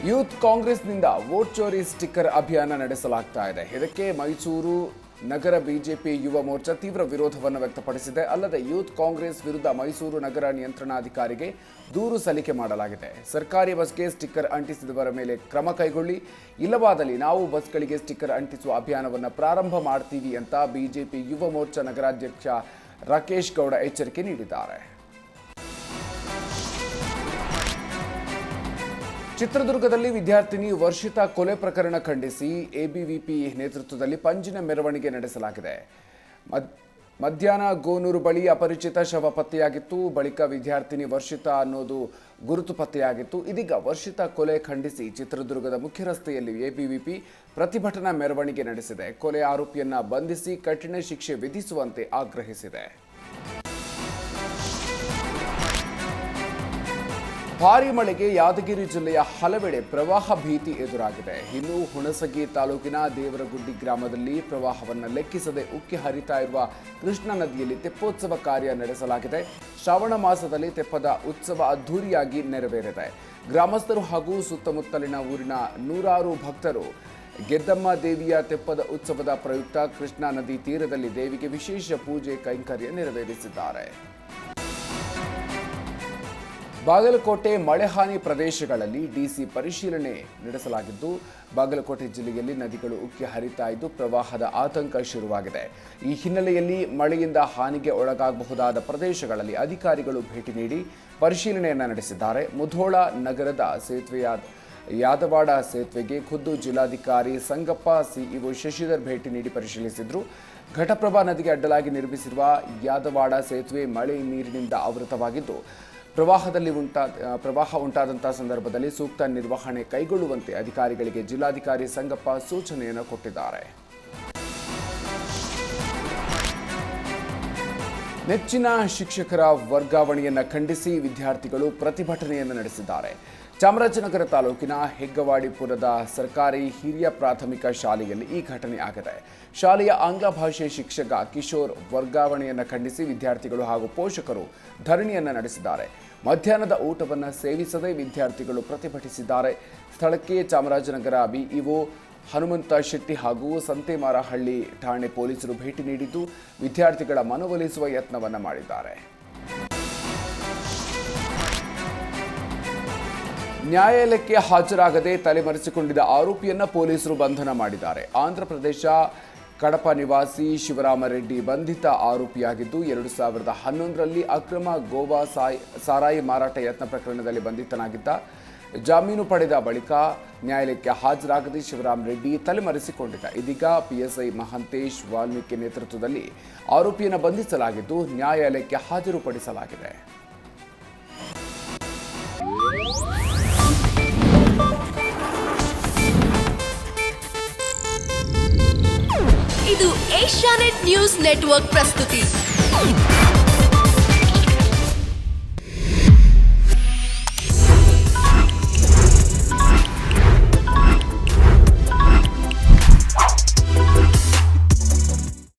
Youth ಕಾಂಗ್ರೆಸ್ನಿಂದ vote ಚೋರಿ sticker ಅಭಿಯಾನ ನಡೆಸಲಾಗ್ತಾ ಇದೆ. ಇದಕ್ಕೆ ಮೈಸೂರು ನಗರ ಬಿಜೆಪಿ ಯುವ ಮೋರ್ಚಾ ತೀವ್ರ ವಿರೋಧವನ್ನು ವ್ಯಕ್ತಪಡಿಸಿದೆ. ಅಲ್ಲದೆ ಯೂತ್ ಕಾಂಗ್ರೆಸ್ ವಿರುದ್ಧ ಮೈಸೂರು ನಗರ ನಿಯಂತ್ರಣಾಧಿಕಾರಿಗೆ ದೂರು ಸಲ್ಲಿಕೆ ಮಾಡಲಾಗಿದೆ. ಸರ್ಕಾರಿ ಬಸ್ಗೆ ಸ್ಟಿಕ್ಕರ್ ಅಂಟಿಸಿದವರ ಮೇಲೆ ಕ್ರಮ ಕೈಗೊಳ್ಳಿ, ಇಲ್ಲವಾದಲ್ಲಿ ನಾವು ಬಸ್ಗಳಿಗೆ ಸ್ಟಿಕ್ಕರ್ ಅಂಟಿಸುವ ಅಭಿಯಾನವನ್ನು ಪ್ರಾರಂಭ ಮಾಡ್ತೀವಿ ಅಂತ ಬಿಜೆಪಿ ಯುವ ಮೋರ್ಚಾ ನಗರಾಧ್ಯಕ್ಷ ರಾಕೇಶ್ ಗೌಡ ಎಚ್ಚರಿಕೆ ನೀಡಿದ್ದಾರೆ. ಚಿತ್ರದುರ್ಗದಲ್ಲಿ ವಿದ್ಯಾರ್ಥಿನಿ ವರ್ಷಿತಾ ಕೊಲೆ ಪ್ರಕರಣ ಖಂಡಿಸಿ ಎಬಿವಿಪಿ ನೇತೃತ್ವದಲ್ಲಿ ಪಂಜಿನ ಮೆರವಣಿಗೆ ನಡೆಸಲಾಗಿದೆ. ಮಧ್ಯಾಹ್ನ ಗೋನೂರು ಬಳಿ ಅಪರಿಚಿತ ಶವ ಪತ್ತೆಯಾಗಿತ್ತು. ಬಳಿಕ ವಿದ್ಯಾರ್ಥಿನಿ ವರ್ಷಿತಾ ಅನ್ನೋದು ಗುರುತು ಪತ್ತೆಯಾಗಿತ್ತು. ಇದೀಗ ವರ್ಷಿತಾ ಕೊಲೆ ಖಂಡಿಸಿ ಚಿತ್ರದುರ್ಗದ ಮುಖ್ಯ ರಸ್ತೆಯಲ್ಲಿ ಎಬಿವಿಪಿ ಪ್ರತಿಭಟನಾ ಮೆರವಣಿಗೆ ನಡೆಸಿದೆ. ಕೊಲೆ ಆರೋಪಿಯನ್ನ ಬಂಧಿಸಿ ಕಠಿಣ ಶಿಕ್ಷೆ ವಿಧಿಸುವಂತೆ ಆಗ್ರಹಿಸಿದೆ. ಭಾರೀ ಮಳೆಗೆ ಯಾದಗಿರಿ ಜಿಲ್ಲೆಯ ಹಲವೆಡೆ ಪ್ರವಾಹ ಭೀತಿ ಎದುರಾಗಿದೆ. ಇನ್ನು ಹುಣಸಗಿ ತಾಲೂಕಿನ ದೇವರಗುಡ್ಡಿ ಗ್ರಾಮದಲ್ಲಿ ಪ್ರವಾಹವನ್ನು ಲೆಕ್ಕಿಸದೆ ಉಕ್ಕಿ ಹರಿತಾ ಇರುವ ಕೃಷ್ಣಾ ನದಿಯಲ್ಲಿ ತೆಪ್ಪೋತ್ಸವ ಕಾರ್ಯ ನಡೆಸಲಾಗಿದೆ. ಶ್ರಾವಣ ಮಾಸದಲ್ಲಿ ತೆಪ್ಪದ ಉತ್ಸವ ಅದ್ಧೂರಿಯಾಗಿ ನೆರವೇರಿದೆ. ಗ್ರಾಮಸ್ಥರು ಹಾಗೂ ಸುತ್ತಮುತ್ತಲಿನ ಊರಿನ ನೂರಾರು ಭಕ್ತರು ಗೆದ್ದಮ್ಮ ದೇವಿಯ ತೆಪ್ಪದ ಉತ್ಸವದ ಪ್ರಯುಕ್ತ ಕೃಷ್ಣಾ ನದಿ ತೀರದಲ್ಲಿ ದೇವಿಗೆ ವಿಶೇಷ ಪೂಜೆ ಕೈಂಕರ್ಯ ನೆರವೇರಿಸಿದ್ದಾರೆ. ಬಾಗಲಕೋಟೆ ಮಳೆ ಹಾನಿ ಪ್ರದೇಶಗಳಲ್ಲಿ ಡಿಸಿ ಪರಿಶೀಲನೆ ನಡೆಸಲಾಗಿದ್ದು, ಬಾಗಲಕೋಟೆ ಜಿಲ್ಲೆಯಲ್ಲಿ ನದಿಗಳು ಉಕ್ಕಿ ಹರಿತಾ ಇದ್ದು ಪ್ರವಾಹದ ಆತಂಕ ಶುರುವಾಗಿದೆ. ಈ ಹಿನ್ನೆಲೆಯಲ್ಲಿ ಮಳೆಯಿಂದ ಹಾನಿಗೆ ಒಳಗಾಗಬಹುದಾದ ಪ್ರದೇಶಗಳಲ್ಲಿ ಅಧಿಕಾರಿಗಳು ಭೇಟಿ ನೀಡಿ ಪರಿಶೀಲನೆಯನ್ನು ನಡೆಸಿದ್ದಾರೆ. ಮುಧೋಳ ನಗರದ ಸೇತುವೆಯಾದ ಯಾದವಾಡ ಸೇತುವೆಗೆ ಖುದ್ದು ಜಿಲ್ಲಾಧಿಕಾರಿ ಸಂಗಪ್ಪ, ಸಿಇಒ ಶಶಿಧರ್ ಭೇಟಿ ನೀಡಿ ಪರಿಶೀಲಿಸಿದರು. ಘಟಪ್ರಭಾ ನದಿಗೆ ಅಡ್ಡಲಾಗಿ ನಿರ್ಮಿಸಿರುವ ಯಾದವಾಡ ಸೇತುವೆ ಮಳೆ ನೀರಿನಿಂದ ಆವೃತವಾಗಿದ್ದು, ಪ್ರವಾಹ ಉಂಟಾದಂತಹ ಸಂದರ್ಭದಲ್ಲಿ ಸೂಕ್ತ ನಿರ್ವಹಣೆ ಕೈಗೊಳ್ಳುವಂತೆ ಅಧಿಕಾರಿಗಳಿಗೆ ಜಿಲ್ಲಾಧಿಕಾರಿ ಸಂಗಪ್ಪ ಸೂಚನೆಯನ್ನು ಕೊಟ್ಟಿದ್ದಾರೆ. ನೆಚ್ಚಿನ ಶಿಕ್ಷಕರ ವರ್ಗಾವಣೆಯನ್ನು ಖಂಡಿಸಿ ವಿದ್ಯಾರ್ಥಿಗಳು ಪ್ರತಿಭಟನೆಯನ್ನು ನಡೆಸಿದ್ದಾರೆ. ಚಾಮರಾಜನಗರ ತಾಲೂಕಿನ ಹೆಗ್ಗವಾಡಿಪುರದ ಸರ್ಕಾರಿ ಹಿರಿಯ ಪ್ರಾಥಮಿಕ ಶಾಲೆಯಲ್ಲಿ ಈ ಘಟನೆ ಆಗಿದೆ. ಶಾಲೆಯ ಆಂಗ್ಲ ಭಾಷೆ ಶಿಕ್ಷಕ ಕಿಶೋರ್ ವರ್ಗಾವಣೆಯನ್ನು ಖಂಡಿಸಿ ವಿದ್ಯಾರ್ಥಿಗಳು ಹಾಗೂ ಪೋಷಕರು ಧರಣಿಯನ್ನು ನಡೆಸಿದ್ದಾರೆ. ಮಧ್ಯಾಹ್ನದ ಊಟವನ್ನು ಸೇವಿಸದೆ ವಿದ್ಯಾರ್ಥಿಗಳು ಪ್ರತಿಭಟಿಸಿದ್ದಾರೆ. ಸ್ಥಳಕ್ಕೆ ಚಾಮರಾಜನಗರ ಬಿಇಒ ಹನುಮಂತ ಶೆಟ್ಟಿ ಹಾಗೂ ಸಂತೇಮಾರಹಳ್ಳಿ ಠಾಣೆ ಪೊಲೀಸರು ಭೇಟಿ ನೀಡಿದ್ದು ವಿದ್ಯಾರ್ಥಿಗಳ ಮನವೊಲಿಸುವ ಯತ್ನವನ್ನು ಮಾಡಿದ್ದಾರೆ. ನ್ಯಾಯಾಲಯಕ್ಕೆ ಹಾಜರಾಗದೆ ತಲೆಮರೆಸಿಕೊಂಡಿದ್ದ ಆರೋಪಿಯನ್ನ ಪೊಲೀಸರು ಬಂಧನ ಮಾಡಿದ್ದಾರೆ. ಆಂಧ್ರಪ್ರದೇಶ ಕಡಪ ನಿವಾಸಿ ಶಿವರಾಮರೆಡ್ಡಿ ಬಂಧಿತ ಆರೋಪಿಯಾಗಿದ್ದು 2011ರಲ್ಲಿ ಅಕ್ರಮ ಗೋವಾ ಸಾರಾಯಿ ಮಾರಾಟ ಯತ್ನ ಪ್ರಕರಣದಲ್ಲಿ ಬಂಧಿತನಾಗಿದ್ದ. ಜಾಮೀನು ಪಡೆದ ಬಳಿಕ ನ್ಯಾಯಾಲಯಕ್ಕೆ ಹಾಜರಾಗದೆ ಶಿವರಾಮರೆಡ್ಡಿ ತಲೆಮರೆಸಿಕೊಂಡಿದ್ದ. ಇದೀಗ ಪಿಎಸ್ಐ ಮಹಂತೇಶ್ ವಾಲ್ಮೀಕಿ ನೇತೃತ್ವದಲ್ಲಿ ಆರೋಪಿಯನ್ನು ಬಂಧಿಸಲಾಗಿದ್ದು ನ್ಯಾಯಾಲಯಕ್ಕೆ ಹಾಜರುಪಡಿಸಲಾಗಿದೆ. ಇದು ಏಷ್ಯಾನೆಟ್ ನ್ಯೂಸ್ ನೆಟ್ವರ್ಕ್ ಪ್ರಸ್ತುತಿ.